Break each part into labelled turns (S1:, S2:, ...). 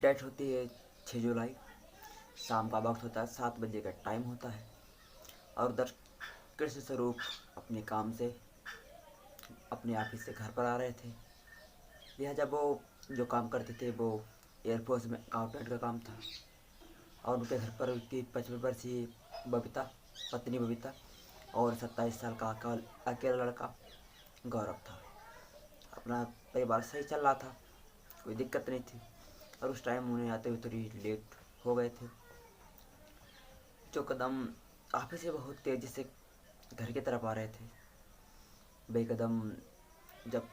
S1: Date होती है 6 जुलाई। शाम का वक्त होता है, 7 बजे का टाइम होता है। और उधर कृष्ण स्वरूप अपने काम से अपने ऑफिस से घर पर आ रहे थे। लिहाजा वो जो काम करते थे वो एयरफोर्स में अकाउंटेंट का काम था। और उनके घर पर उसकी 55 वर्षीय बबीता, पत्नी बबीता, और 27 साल का अकेला लड़का गौरव था। अपना परिवार सही चल रहा था, कोई दिक्कत नहीं थी। और उस टाइम उन्हें आते हुए थोड़ी लेट हो गए थे। जो कदम ऑफिस से बहुत तेज़ी से घर की तरफ आ रहे थे, वे कदम जब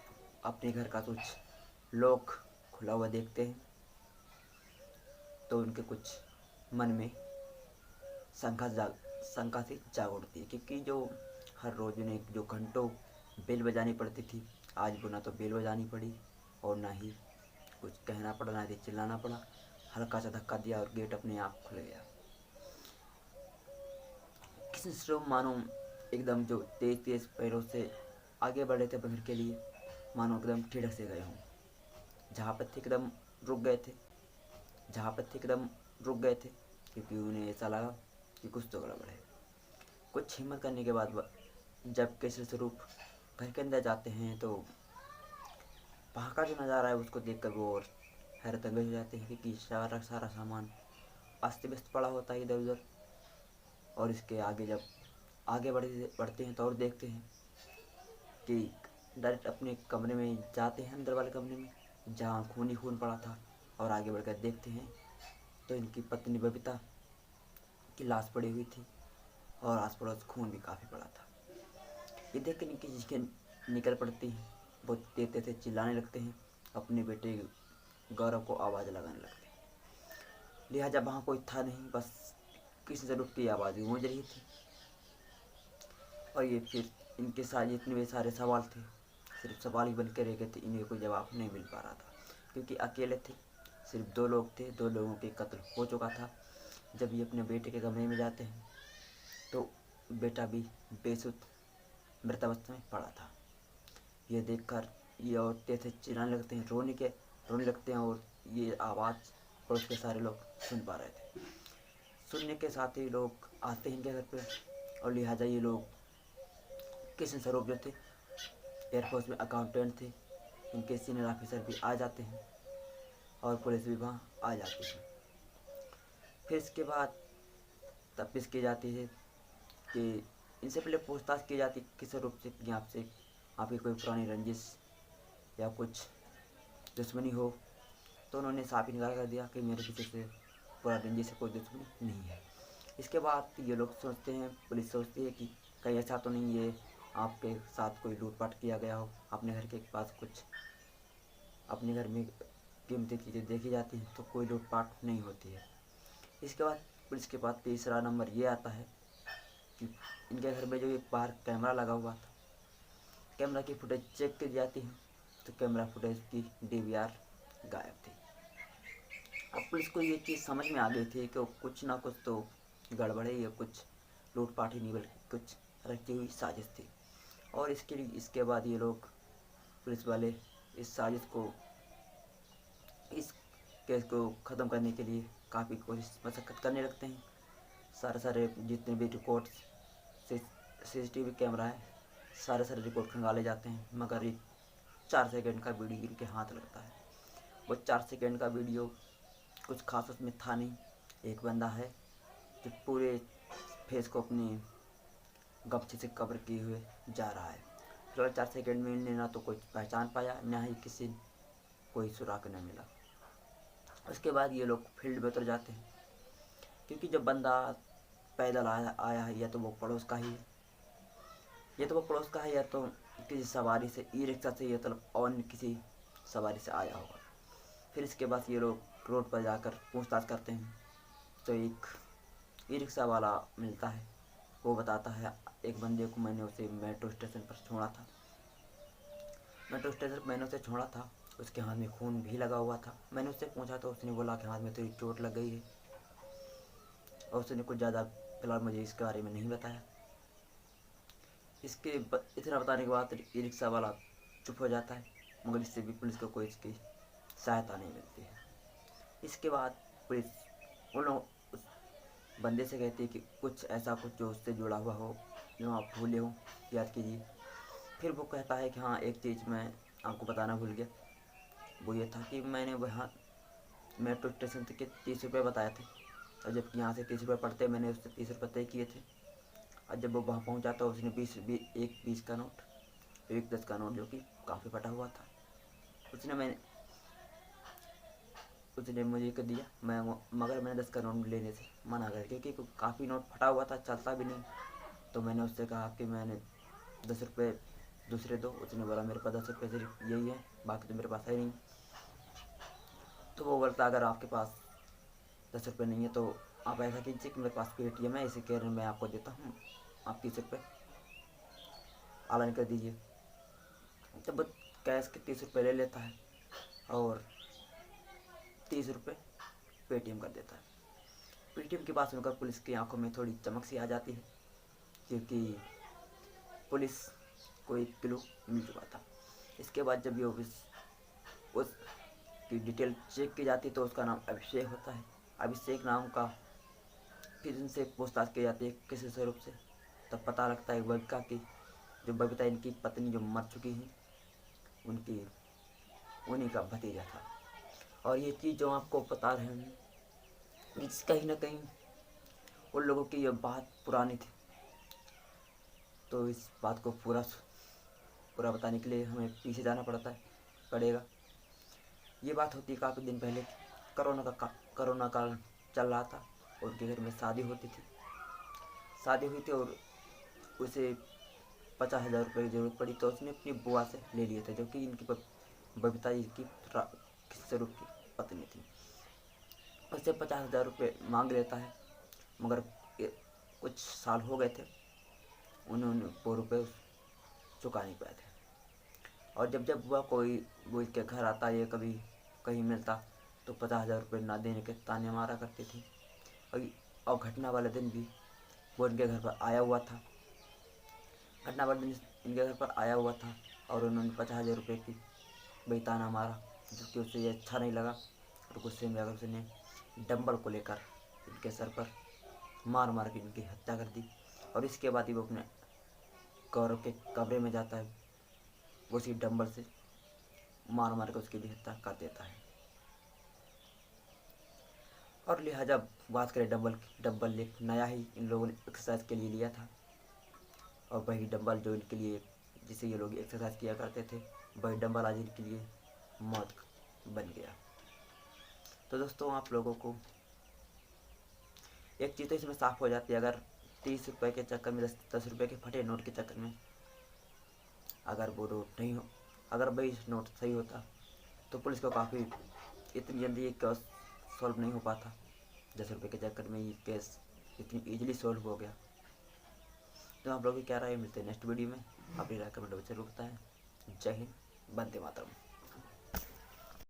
S1: अपने घर का कुछ लॉक खुला हुआ देखते हैं तो उनके कुछ मन में शंका सी जाग उठती है। क्योंकि जो हर रोज़ उन्हें जो घंटों बेल बजानी पड़ती थी, आज वो ना तो बेल बजानी पड़ी और ना ही कुछ कहना पड़ा, ना ही चिल्लाना पड़ा। हल्का सा धक्का दिया और गेट अपने आप खुल गया। किसी श्रम मानो एकदम जो तेज तेज पैरों से आगे बढ़े थे अपने घर के लिए, मानो एकदम ठिठक से गए हों। जहाँ पर थे एकदम रुक गए थे, जहाँ पर थे एकदम रुक गए थे, क्योंकि उन्हें ऐसा लगा कि कुछ तो गड़बड़ है। कुछ हिम्मत करने के बाद जब केसरी स्वरूप घर के अंदर जाते हैं तो वहाँ का जो नज़ारा है उसको देखकर वो और हैरतअंगेज हो जाते हैं। क्योंकि सारा सारा सामान अस्त व्यस्त पड़ा होता है इधर उधर। और इसके आगे जब आगे बढ़ते हैं तो और देखते हैं कि डायरेक्ट अपने कमरे में जाते हैं, अंदर वाले कमरे में जहाँ खून ही खून पड़ा था। और आगे बढ़कर देखते हैं तो इनकी पत्नी बबीता की लाश पड़ी हुई थी और आस पड़ोस खून भी काफ़ी पड़ा था। ये देख कर इनकी चीखें निकल पड़ती हैं, वो तेज तेज से चिल्लाने लगते हैं, अपने बेटे गौरव को आवाज़ लगाने लगते हैं। लिहाजा वहाँ कोई था नहीं, बस किसी ज़रूरत की आवाज़ गूंज रही थी। और ये फिर इनके साथ जितने भी सारे सवाल थे सिर्फ सवाल ही बन के रह गए थे, इन्हें कोई जवाब नहीं मिल पा रहा था। क्योंकि अकेले थे, सिर्फ 2 लोग थे, 2 लोगों के कत्ल हो चुका था। जब ये अपने बेटे के कमरे में जाते हैं तो बेटा भी बेसुध मृतावस्था में पड़ा था। ये देखकर ये और तेज से चिल्लाने लगते हैं, रोने लगते हैं। और ये आवाज़ पड़ोस के सारे लोग सुन पा रहे थे। सुनने के साथ ही लोग आते हैं इनके घर पे। और लिहाजा ये लोग किशन स्वरूप जो थे एयरफोर्स में अकाउंटेंट थे, इनके सीनियर ऑफिसर भी आ जाते हैं और पुलिस भी वहाँ आ जाती है। फिर इसके बाद तफ्तीश की जाती है कि इनसे पहले पूछताछ की जाती है किस रूप से कि आपकी कोई पुरानी रंजिश या कुछ दुश्मनी हो। तो उन्होंने साफ इनकार कर दिया कि मेरे किसी से पुरानी रंजिश से कोई दुश्मनी नहीं है। इसके बाद ये लोग सोचते हैं, पुलिस सोचती है कि कहीं ऐसा तो नहीं है आपके साथ कोई लूटपाट किया गया हो, अपने घर के पास कुछ अपने घर में कीमती चीज़ें देखी जाती हैं तो कोई लूटपाट नहीं होती है। इसके बाद पुलिस के पास तीसरा नंबर ये आता है कि इनके घर में जो एक बाहर कैमरा लगा हुआ था, कैमरा की फुटेज चेक की जाती है तो कैमरा फुटेज की डीवीआर गायब थी। अब पुलिस को ये चीज़ समझ में आ गई थी कि कुछ ना कुछ तो गड़बड़ है, ये कुछ लूटपाट ही नहीं बल्कि कुछ रची हुई साजिश थी। और इसके बाद ये लोग पुलिस वाले इस साजिश को, इस केस को ख़त्म करने के लिए काफ़ी कोशिश मशक्क़त करने लगते हैं। सारे जितने भी रिकॉर्ड सीसीटीवी कैमरा है सारे रिकॉर्ड खंगाले जाते हैं, मगर एक 4 सेकंड का वीडियो इनके हाथ लगता है। वो 4 सेकंड का वीडियो कुछ खास उसमें था नहीं। एक बंदा है जो पूरे फेस को अपनी गमछे से कवर किए हुए जा रहा है। फिर 4 सेकंड में इन्हें ना तो कोई पहचान पाया, ना ही किसी कोई सुराग न मिला। उसके बाद ये लोग फील्ड में उतर जाते हैं। क्योंकि जब बंदा पैदल आया है या तो वो पड़ोस का ही है, या तो किसी सवारी से, ई रिक्शा से, या तो और किसी सवारी से आया होगा। फिर इसके बाद ये लोग रोड पर जाकर पूछताछ करते हैं तो एक ई रिक्शा वाला मिलता है। वो बताता है एक बंदे को मैंने उसे मेट्रो स्टेशन पर छोड़ा था, मैंने उसे छोड़ा था, उसके हाथ में खून भी लगा हुआ था। मैंने उससे पूछा तो उसने बोला कि हाथ में तेरी चोट लग गई है। और उसने कुछ ज़्यादा फिलहाल मुझे इसके बारे में नहीं बताया। इतना बताने के बाद ई रिक्शा वाला चुप हो जाता है, मगर इससे भी पुलिस को कोई इसकी सहायता नहीं मिलती है। इसके बाद पुलिस उन उस बंदे से कहती है कि कुछ ऐसा कुछ जो उससे जुड़ा हुआ हो, जो आप भूले हो, याद कीजिए। फिर वो कहता है कि हाँ, एक चीज़ मैं आपको बताना भूल गया। वो ये था कि मैंने वहाँ मेट्रो स्टेशन के 30 रुपये बताए थे, और जबकि यहाँ से 30 रुपये पड़ते, मैंने उससे 30 रुपये तय किए थे। और जब वो वहाँ पहुँचा तो उसने एक 20 का नोट, एक 10 का नोट, जो कि काफ़ी फटा हुआ था, उसने मुझे कर दिया। मगर मैंने 10 का नोट लेने से मना कर, क्योंकि काफ़ी नोट फटा हुआ था, चलता भी नहीं। तो मैंने उससे कहा कि मैंने 10 रुपये दूसरे दो। उसने बोला मेरे पास 10 रुपये सिर्फ यही है, बाकी तो मेरे पास है नहीं। तो वो बोलता अगर आपके पास 10 रुपये नहीं है तो आप ऐसा कीजिए कि मेरे पास पेटीएम है, इसी के मैं आपको देता हूँ, आप 30 रुपये ऑनलाइन कर दीजिए। तब वो कैश के 30 रुपये ले लेता है और 30 रुपये पेटीएम कर देता है। पेटीएम की बात सुनकर पुलिस की आंखों में थोड़ी चमक सी आ जाती है, क्योंकि पुलिस को एक क्लू मिल चुका था। इसके बाद जब ये उसकी डिटेल चेक की जाती तो उसका नाम अभिषेक होता है। अभिषेक नाम का फिर इनसे पूछताछ की जाती है किसी स्वरूप से, तब पता लगता है बबीता की, जो बबीता इनकी पत्नी जो मर चुकी है, उनकी उन्हीं का भतीजा था। और ये चीज़ जो आपको बता रहे हैं, कहीं ना कहीं उन लोगों की ये बात पुरानी थी, तो इस बात को पूरा बताने के लिए हमें पीछे जाना पड़ेगा। ये बात होती है काफ़ी दिन पहले की। कोरोना काल चल रहा था, और उनके घर में शादी हुई थी और उसे 50,000 रुपये की ज़रूरत पड़ी, तो उसने अपनी बुआ से ले लिए थे, जो कि इनकी बबीता जी की स्वरूप की पत्नी थी। उससे 50,000 रुपये मांग लेता है, मगर कुछ साल हो गए थे, उन्होंने वो रुपये चुका नहीं पाए थे। और जब वह वो इसके घर आता या कभी कहीं मिलता तो 50,000 रुपये ना देने के ताने मारा करती थी। और घटना वाले दिन भी वो इनके घर पर आया हुआ था। और उन्होंने 50,000 रुपये की वही ताना मारा, जो कि उसे ये अच्छा नहीं लगा, और गुस्से में अगर उसने डंबल को लेकर इनके सर पर मार के इनकी हत्या कर दी। और इसके बाद ही वो अपने गौरव के कमरे में जाता है, उसी डंबल से मार के उसकी भी हत्या कर देता है। और लिहाजा बात करें डंबल एक नया ही इन लोगों ने एक्सरसाइज के लिए लिया था, और वही डंबल जो इनके लिए, जिसे ये लोग एक्सरसाइज किया करते थे, वही डंबल आज इनके लिए मौत बन गया। तो दोस्तों, आप लोगों को एक चीज़ तो इसमें साफ हो जाती है, अगर 30 रुपये के चक्कर में 10 रुपये के फटे नोट के चक्कर में अगर वो नोट नहीं हो, अगर वही नोट सही होता तो पुलिस को काफ़ी इतनी जल्दी ये केस सॉल्व नहीं हो पाता। 10 रुपये के चक्कर में ये केस इतनी ईजिली सॉल्व हो गया। तो आप लोग की क्या राय, मिलते हैं नेक्स्ट वीडियो में। अपनी राय कमेंट में जरूर बताएं। जय हिंद, वंदे मातरम।